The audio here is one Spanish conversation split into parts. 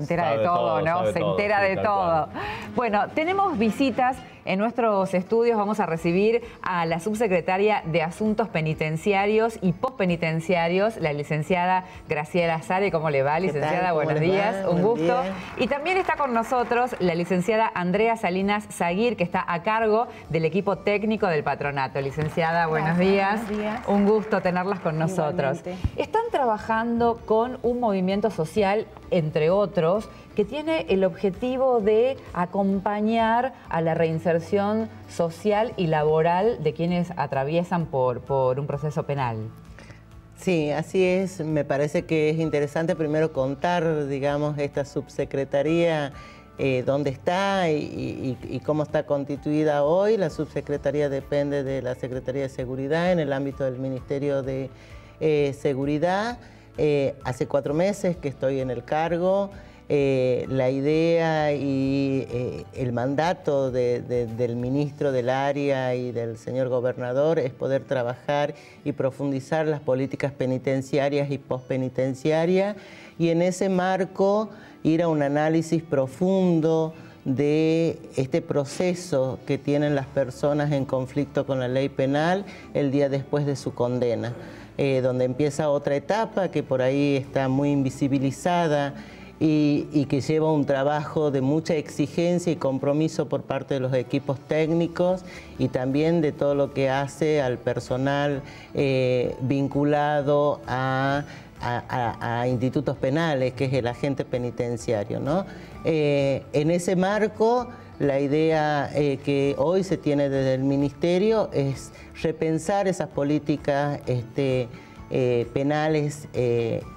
Se entera de todo, ¿no? Se entera de todo. Bueno, tenemos visitas en nuestros estudios. Vamos a recibir a la subsecretaria de Asuntos Penitenciarios y Postpenitenciarios, la licenciada Graciela Sare. ¿Cómo le va, licenciada? Buenos días, un gusto. Y también está con nosotros la licenciada Andrea Salinas Zaguir, que está a cargo del equipo técnico del patronato. Licenciada, buenos días. Buenos días. Un gusto tenerlas con nosotros. Igualmente. Están trabajando con un movimiento social, entre otros, que tiene el objetivo de acompañar a la reinserción social y laboral de quienes atraviesan por un proceso penal. Sí, así es. Me parece que es interesante primero contar, digamos, esta subsecretaría, dónde está y cómo está constituida hoy. La subsecretaría depende de la Secretaría de Seguridad en el ámbito del Ministerio de Seguridad. Hace 4 meses que estoy en el cargo. La idea y el mandato del ministro del área y del señor gobernador es poder trabajar y profundizar las políticas penitenciarias y postpenitenciarias, y en ese marco ir a un análisis profundo de este proceso que tienen las personas en conflicto con la ley penal el día después de su condena, donde empieza otra etapa que por ahí está muy invisibilizada y que lleva un trabajo de mucha exigencia y compromiso por parte de los equipos técnicos y también de todo lo que hace al personal vinculado a institutos penales, que es el agente penitenciario, ¿no? En ese marco, la idea que hoy se tiene desde el Ministerio es repensar esas políticas penales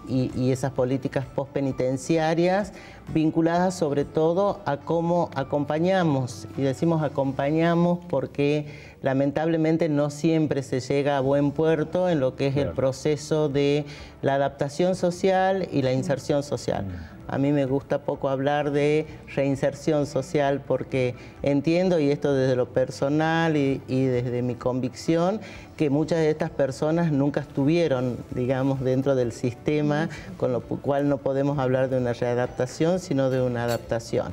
y esas políticas postpenitenciarias vinculadas sobre todo a cómo acompañamos, y decimos acompañamos porque lamentablemente no siempre se llega a buen puerto en lo que es el proceso de la adaptación social y la inserción social. A mí me gusta poco hablar de reinserción social porque entiendo, y esto desde lo personal y desde mi convicción, que muchas de estas personas nunca estuvieron, digamos, dentro del sistema, con lo cual no podemos hablar de una readaptación, sino de una adaptación.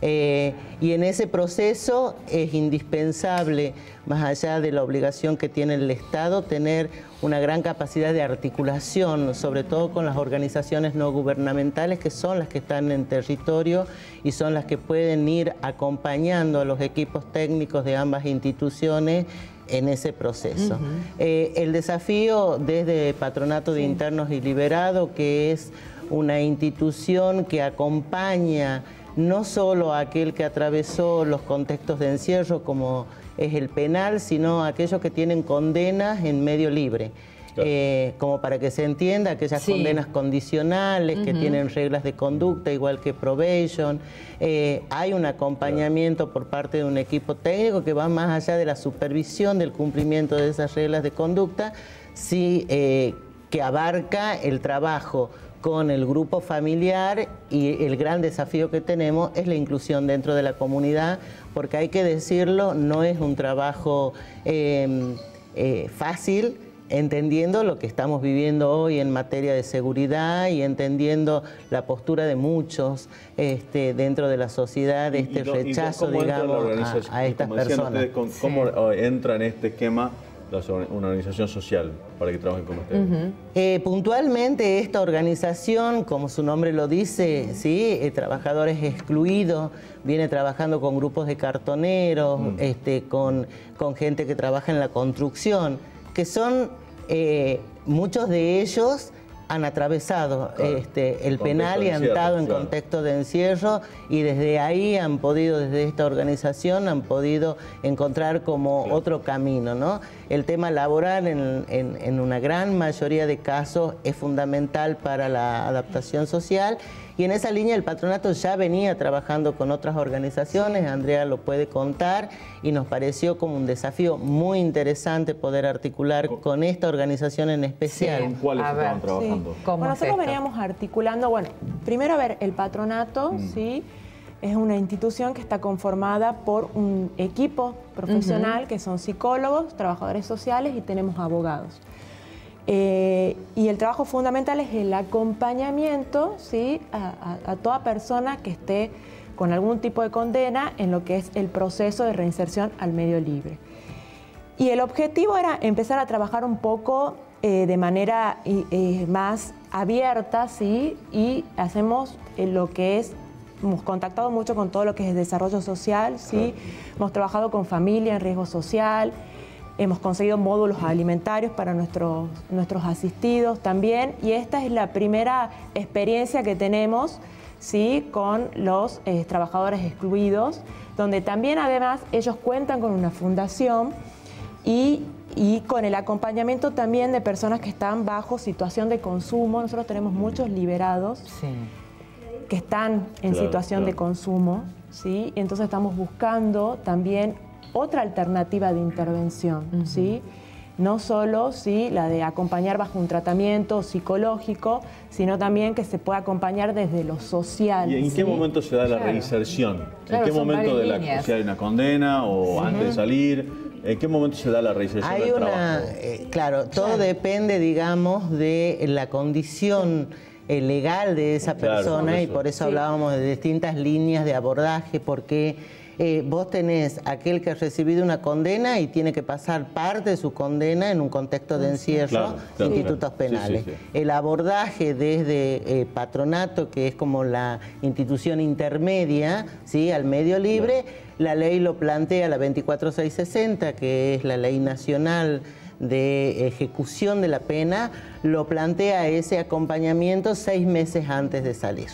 Y en ese proceso es indispensable, más allá de la obligación que tiene el Estado, tener una gran capacidad de articulación, sobre todo con las organizaciones no gubernamentales, que son las que están en territorio y son las que pueden ir acompañando a los equipos técnicos de ambas instituciones en ese proceso. El desafío desde Patronato de Internos y Liberados, que es una institución que acompaña no solo a aquel que atravesó los contextos de encierro como es el penal, sino a aquellos que tienen condenas en medio libre. Claro. Como para que se entienda, aquellas condenas condicionales que tienen reglas de conducta, igual que probation. Hay un acompañamiento por parte de un equipo técnico que va más allá de la supervisión del cumplimiento de esas reglas de conducta, sí, que abarca el trabajo con el grupo familiar, y el gran desafío que tenemos es la inclusión dentro de la comunidad, porque hay que decirlo, no es un trabajo fácil, entendiendo lo que estamos viviendo hoy en materia de seguridad y entendiendo la postura de muchos dentro de la sociedad, de este rechazo, digamos, a estas personas. ¿Cómo entra en este esquema una organización social para que trabajen con ustedes? Puntualmente esta organización, como su nombre lo dice, ¿sí? Trabajadores excluidos, viene trabajando con grupos de cartoneros, con gente que trabaja en la construcción, que son, muchos de ellos han atravesado el penal y han estado en contexto de encierro, y desde ahí han podido, desde esta organización, han podido encontrar como otro camino, ¿no? El tema laboral en una gran mayoría de casos es fundamental para la adaptación social, y en esa línea el patronato ya venía trabajando con otras organizaciones, Andrea lo puede contar, y nos pareció como un desafío muy interesante poder articular con esta organización en especial. ¿Con cuáles estaban trabajando? Bueno, nosotros veníamos articulando, bueno, primero a ver, el patronato, ¿sí? Es una institución que está conformada por un equipo profesional que son psicólogos, trabajadores sociales y tenemos abogados. Y el trabajo fundamental es el acompañamiento, ¿sí?, a toda persona que esté con algún tipo de condena en lo que es el proceso de reinserción al medio libre. Y el objetivo era empezar a trabajar un poco de manera más abierta, ¿sí? Y hacemos lo que es, hemos contactado mucho con todo lo que es desarrollo social, ¿sí? Hemos trabajado con familia en riesgo social, hemos conseguido módulos alimentarios para nuestros asistidos también, y esta es la primera experiencia que tenemos, ¿sí?, con los trabajadores excluidos, donde también además ellos cuentan con una fundación y con el acompañamiento también de personas que están bajo situación de consumo. Nosotros tenemos muchos liberados que están en situación de consumo, ¿sí? Entonces estamos buscando también otra alternativa de intervención, ¿sí? No solo, ¿sí?, la de acompañar bajo un tratamiento psicológico, sino también que se pueda acompañar desde lo social. ¿Y en qué momento se da la reinserción? ¿En qué momento si hay una condena o antes de salir? ¿En qué momento se da la reinserción del trabajo? Claro, todo depende, digamos, de la condición legal de esa persona, y por eso hablábamos de distintas líneas de abordaje, porque vos tenés aquel que ha recibido una condena y tiene que pasar parte de su condena en un contexto de encierro, institutos penales. El abordaje desde patronato, que es como la institución intermedia, ¿sí?, al medio libre, la ley lo plantea, la 24660, que es la ley nacional de ejecución de la pena, lo plantea ese acompañamiento 6 meses antes de salir.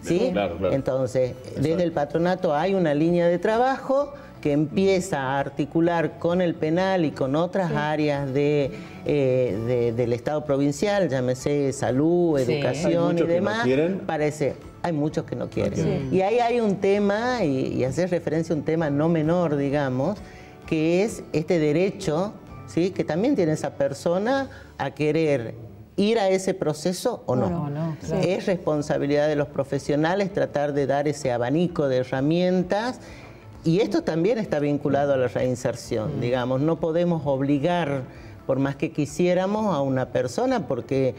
¿Sí? Entonces, desde el patronato hay una línea de trabajo que empieza a articular con el penal y con otras áreas del Estado provincial, llámese salud, educación y demás. Hay muchos que no quieren. Y ahí hay un tema, y hacer referencia a un tema no menor, digamos, que es este derecho, ¿sí?, que también tiene esa persona a querer ir a ese proceso o no. Es responsabilidad de los profesionales tratar de dar ese abanico de herramientas, y esto también está vinculado a la reinserción. Digamos, no podemos obligar, por más que quisiéramos, a una persona, porque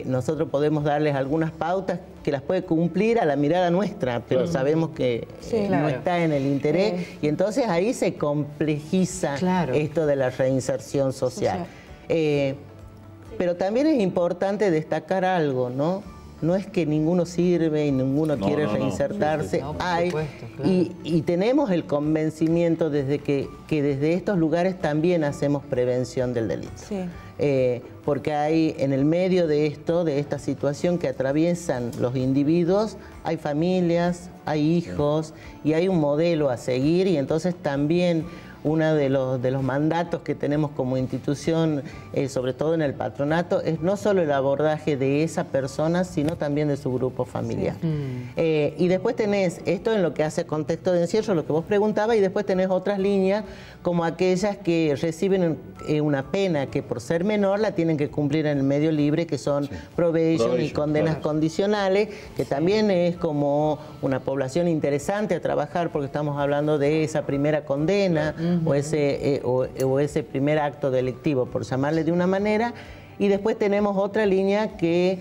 nosotros podemos darles algunas pautas que las puede cumplir a la mirada nuestra, pero sabemos que no está en el interés, y entonces ahí se complejiza esto de la reinserción social. Pero también es importante destacar algo, ¿no? No es que ninguno sirve y ninguno quiere reinsertarse. Y tenemos el convencimiento que desde estos lugares también hacemos prevención del delito. Porque hay en el medio de esta situación que atraviesan los individuos, hay familias, hay hijos, y hay un modelo a seguir, y entonces también uno de los mandatos que tenemos como institución, sobre todo en el patronato, es no solo el abordaje de esa persona, sino también de su grupo familiar. Y después tenés esto en lo que hace contexto de encierro, lo que vos preguntabas, y después tenés otras líneas, como aquellas que reciben una pena que por ser menor la tienen que cumplir en el medio libre, que son probation y condenas condicionales, que también es como una población interesante a trabajar, porque estamos hablando de esa primera condena, o ese primer acto delictivo, por llamarle de una manera. Y después tenemos otra línea que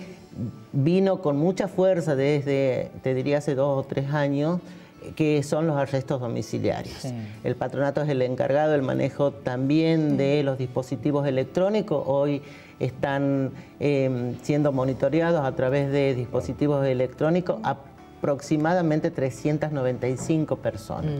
vino con mucha fuerza desde, te diría, hace 2 o 3 años, que son los arrestos domiciliarios. El patronato es el encargado del manejo también de los dispositivos electrónicos. Hoy están siendo monitoreados a través de dispositivos electrónicos aproximadamente 395 personas.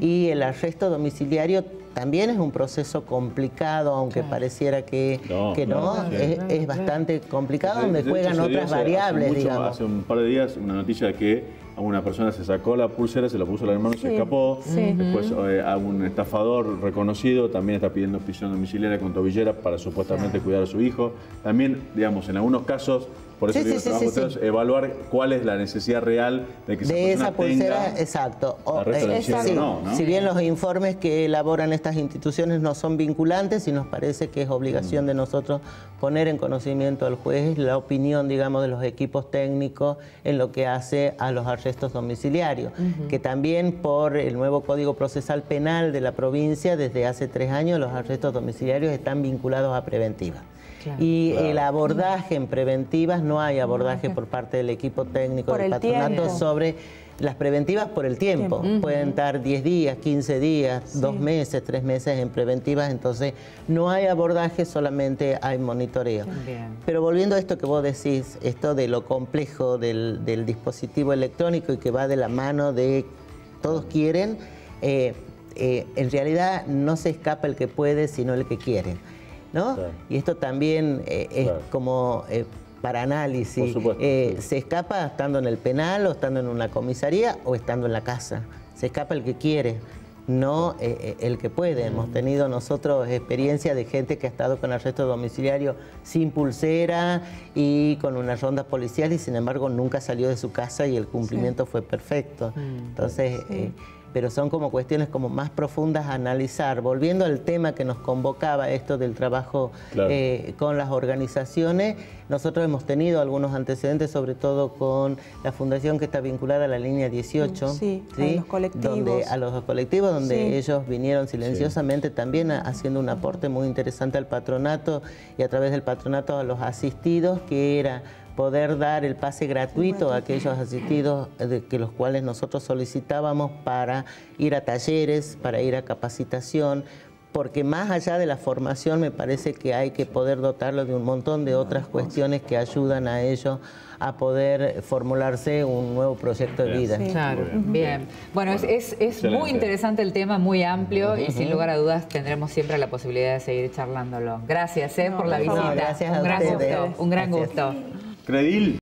Y el arresto domiciliario también es un proceso complicado, aunque pareciera que no. Es bastante complicado, donde juegan otras variables, digamos. Hace un par de días una noticia de que a una persona se sacó la pulsera, se la puso al hermano y se escapó. Después a un estafador reconocido también está pidiendo prisión domiciliaria con tobillera para supuestamente cuidar a su hijo. También, digamos, en algunos casos, por eso digo, evaluar cuál es la necesidad real de que esa pulsera tenga exacto. ¿no? Si bien los informes que elaboran estas instituciones no son vinculantes, y nos parece que es obligación de nosotros poner en conocimiento al juez la opinión, digamos, de los equipos técnicos en lo que hace a los arrestos domiciliarios, que también por el nuevo Código Procesal Penal de la provincia, desde hace 3 años los arrestos domiciliarios están vinculados a preventiva. Y el abordaje en preventivas, no hay abordaje por parte del equipo técnico Por del el patronato tiempo. sobre las preventivas por el tiempo. Pueden estar 10 días, 15 días, 2 meses, 3 meses en preventivas, entonces no hay abordaje, solamente hay monitoreo. Bien. Pero volviendo a esto que vos decís, esto de lo complejo del dispositivo electrónico y que va de la mano de todos quieren, en realidad no se escapa el que puede, sino el que quiere, ¿no? Claro. Y esto también es Claro. como para análisis. Por supuesto, sí. Se escapa estando en el penal o estando en una comisaría o estando en la casa. Se escapa el que quiere, no el que puede. Hemos tenido nosotros experiencia de gente que ha estado con arresto domiciliario sin pulsera y con una ronda policial y sin embargo nunca salió de su casa y el cumplimiento fue perfecto. Entonces, pero son como cuestiones como más profundas a analizar. Volviendo al tema que nos convocaba, esto del trabajo con las organizaciones, nosotros hemos tenido algunos antecedentes, sobre todo con la fundación que está vinculada a la línea 18, a los colectivos. A los colectivos, donde ellos vinieron silenciosamente también haciendo un aporte muy interesante al patronato y a través del patronato a los asistidos, que era poder dar el pase gratuito a aquellos asistidos que los cuales nosotros solicitábamos para ir a talleres, para ir a capacitación, porque más allá de la formación me parece que hay que poder dotarlo de un montón de otras cuestiones que ayudan a ellos a poder formularse un nuevo proyecto de vida. Claro, bien. Bueno, es muy interesante el tema, muy amplio y sin lugar a dudas tendremos siempre la posibilidad de seguir charlándolo. Gracias por la visita. No, gracias a un gran ustedes. gusto, un gran gusto. Credil.